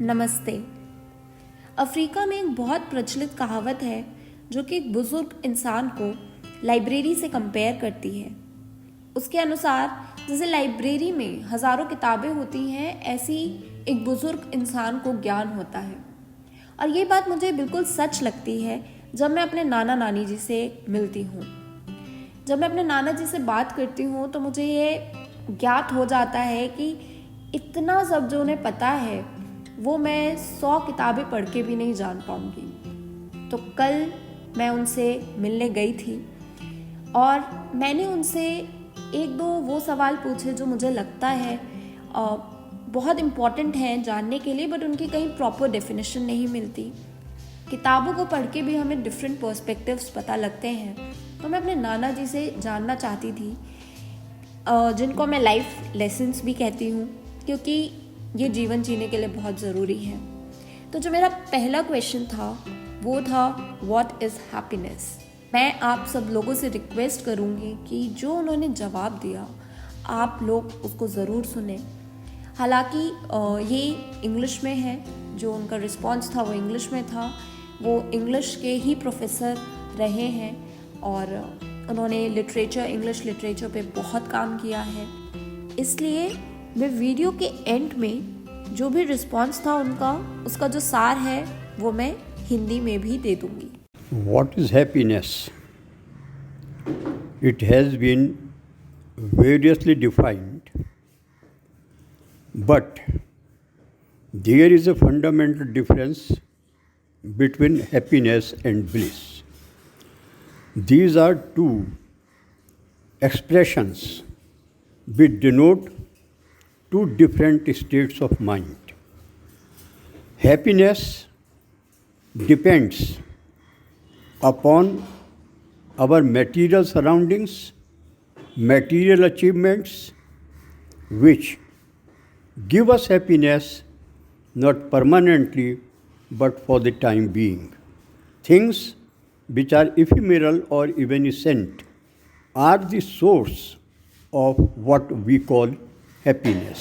नमस्ते। अफ्रीका में एक बहुत प्रचलित कहावत है जो कि एक बुजुर्ग इंसान को लाइब्रेरी से कंपेयर करती है। उसके अनुसार जैसे लाइब्रेरी में हजारों किताबें होती हैं, ऐसी एक बुजुर्ग इंसान को ज्ञान होता है। और ये बात मुझे बिल्कुल सच लगती है जब मैं अपने नाना नानी जी से मिलती हूँ। जब मैं अपने नाना जी से बात करती हूँ तो मुझे ये ज्ञात हो जाता है कि इतना सब जो उन्हें पता है वो मैं 100 किताबें पढ़ के भी नहीं जान पाऊंगी। तो कल मैं उनसे मिलने गई थी और मैंने उनसे एक दो वो सवाल पूछे जो मुझे लगता है बहुत इम्पॉर्टेंट हैं जानने के लिए, बट उनकी कहीं प्रॉपर डेफिनेशन नहीं मिलती। किताबों को पढ़ के भी हमें डिफरेंट पर्सपेक्टिव्स पता लगते हैं। तो मैं अपने नाना जी से जानना चाहती थी, जिनको मैं लाइफ लेसन्स भी कहती हूँ, क्योंकि ये जीवन जीने के लिए बहुत ज़रूरी है। तो जो मेरा पहला क्वेश्चन था वो था व्हाट इज़ हैप्पीनेस। मैं आप सब लोगों से रिक्वेस्ट करूँगी कि जो उन्होंने जवाब दिया आप लोग उसको ज़रूर सुने। हालांकि ये इंग्लिश में है, जो उनका रिस्पॉन्स था वो इंग्लिश में था। वो इंग्लिश के ही प्रोफेसर रहे हैं और उन्होंने इंग्लिश लिटरेचर पे बहुत काम किया है। इसलिए मैं वीडियो के एंड में जो भी रिस्पॉन्स था उनका, उसका जो सार है वो मैं हिंदी में भी दे दूंगी। What is happiness? It has been variously defined, but there is a fundamental difference between happiness and bliss. These are two expressions which denote two different states of mind. Happiness depends upon our material surroundings, material achievements, which give us happiness not permanently but for the time being. Things which are ephemeral or evanescent are the source of what we call happiness.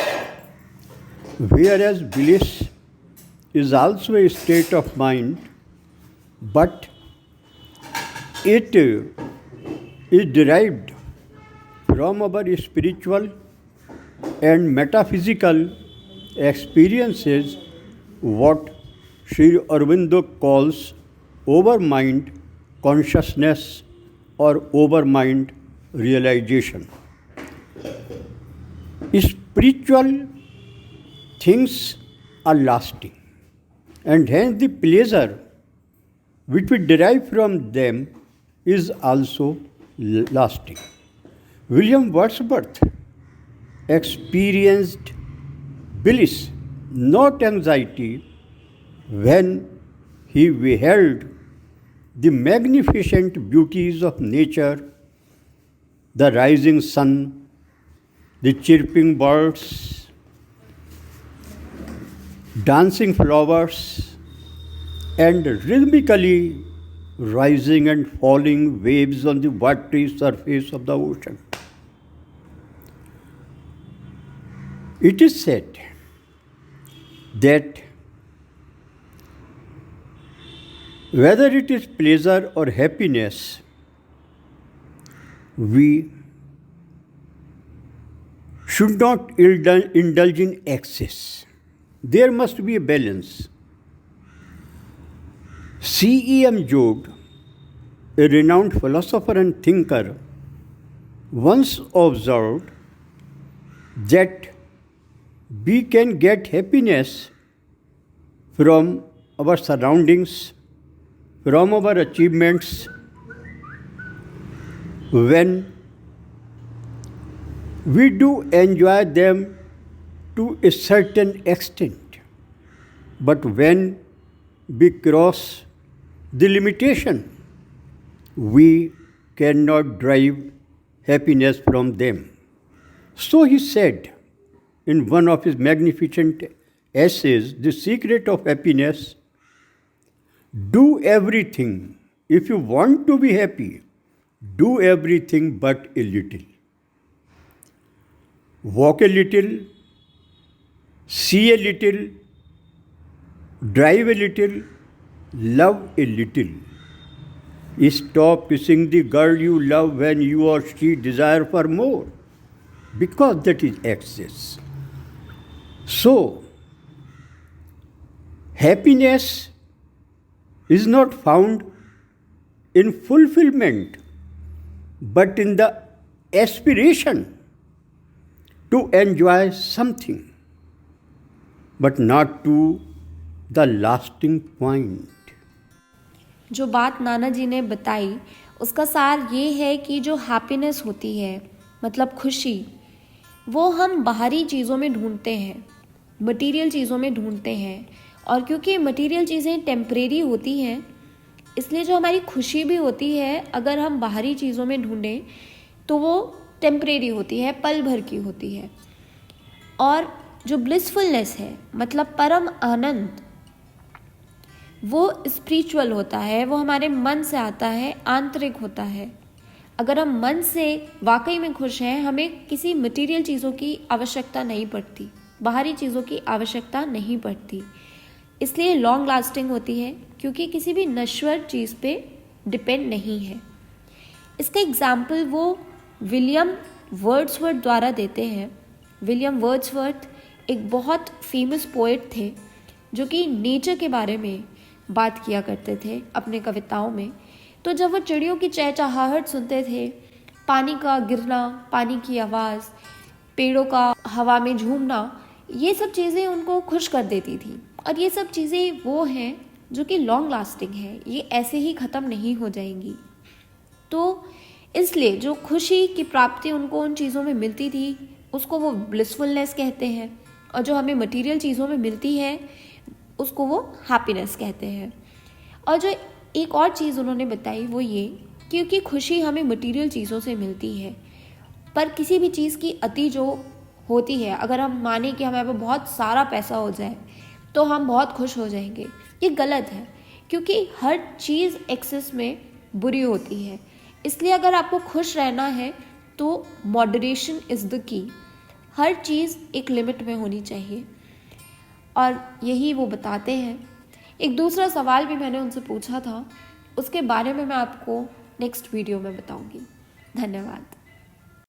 Whereas bliss is also a state of mind, but it is derived from our spiritual and metaphysical experiences, what Sri Aurobindo calls overmind consciousness or overmind realization. Spiritual things are lasting, and hence the pleasure which we derive from them is also lasting. William Wordsworth experienced bliss, not anxiety, when he beheld the magnificent beauties of nature, the rising sun, the chirping birds, dancing flowers, and rhythmically rising and falling waves on the watery surface of the ocean. It is said that whether it is pleasure or happiness, we should not indulge in excess. There must be a balance. C.E.M. Joad, a renowned philosopher and thinker, once observed that we can get happiness from our surroundings, from our achievements, when we do enjoy them to a certain extent. But when we cross the limitation, we cannot derive happiness from them. So he said in one of his magnificent essays, The Secret of Happiness, do everything. If you want to be happy, do everything but a little. Walk a little, see a little, drive a little, love a little. Stop kissing the girl you love when you or she desire for more, because that is excess. So, happiness is not found in fulfillment, but in the aspiration to enjoy something, but not to the lasting point. जो बात नाना जी ने बताई उसका सार ये है कि जो हैप्पीनेस होती है मतलब खुशी, वो हम बाहरी चीज़ों में ढूंढते हैं, मटेरियल चीज़ों में ढूंढते हैं। और क्योंकि मटेरियल चीज़ें टेम्परेरी होती हैं, इसलिए जो हमारी खुशी भी होती है अगर हम बाहरी चीज़ों में ढूंढें तो वो टेम्परेरी होती है, पल भर की होती है। और जो ब्लिसफुलनेस है मतलब परम आनंद, वो स्पिरिचुअल होता है, वो हमारे मन से आता है, आंतरिक होता है। अगर हम मन से वाकई में खुश हैं, हमें किसी मटेरियल चीज़ों की आवश्यकता नहीं पड़ती, बाहरी चीज़ों की आवश्यकता नहीं पड़ती। इसलिए लॉन्ग लास्टिंग होती है क्योंकि किसी भी नश्वर चीज़ पे डिपेंड नहीं है। इसका एग्जाम्पल वो विलियम वर्ड्सवर्थ द्वारा देते हैं। विलियम वर्ड्सवर्थ एक बहुत फेमस पोएट थे जो कि नेचर के बारे में बात किया करते थे अपने कविताओं में। तो जब वो चिड़ियों की चहचहाहट सुनते थे, पानी का गिरना, पानी की आवाज़, पेड़ों का हवा में झूमना, ये सब चीज़ें उनको खुश कर देती थी। और ये सब चीज़ें वो हैं जो कि लॉन्ग लास्टिंग है, ये ऐसे ही ख़त्म नहीं हो जाएंगी। तो इसलिए जो खुशी की प्राप्ति उनको उन चीज़ों में मिलती थी उसको वो ब्लिसफुलनेस कहते हैं, और जो हमें मटेरियल चीज़ों में मिलती है उसको वो हैप्पीनेस कहते हैं। और जो एक और चीज़ उन्होंने बताई वो ये, क्योंकि खुशी हमें मटेरियल चीज़ों से मिलती है, पर किसी भी चीज़ की अति जो होती है, अगर हम माने कि हमारे पास बहुत सारा पैसा हो जाए तो हम बहुत खुश हो जाएंगे, ये गलत है। क्योंकि हर चीज़ एक्सेस में बुरी होती है। इसलिए अगर आपको खुश रहना है तो मॉडरेशन इज़ द की। हर चीज़ एक लिमिट में होनी चाहिए, और यही वो बताते हैं। एक दूसरा सवाल भी मैंने उनसे पूछा था, उसके बारे में मैं आपको नेक्स्ट वीडियो में बताऊंगी। धन्यवाद।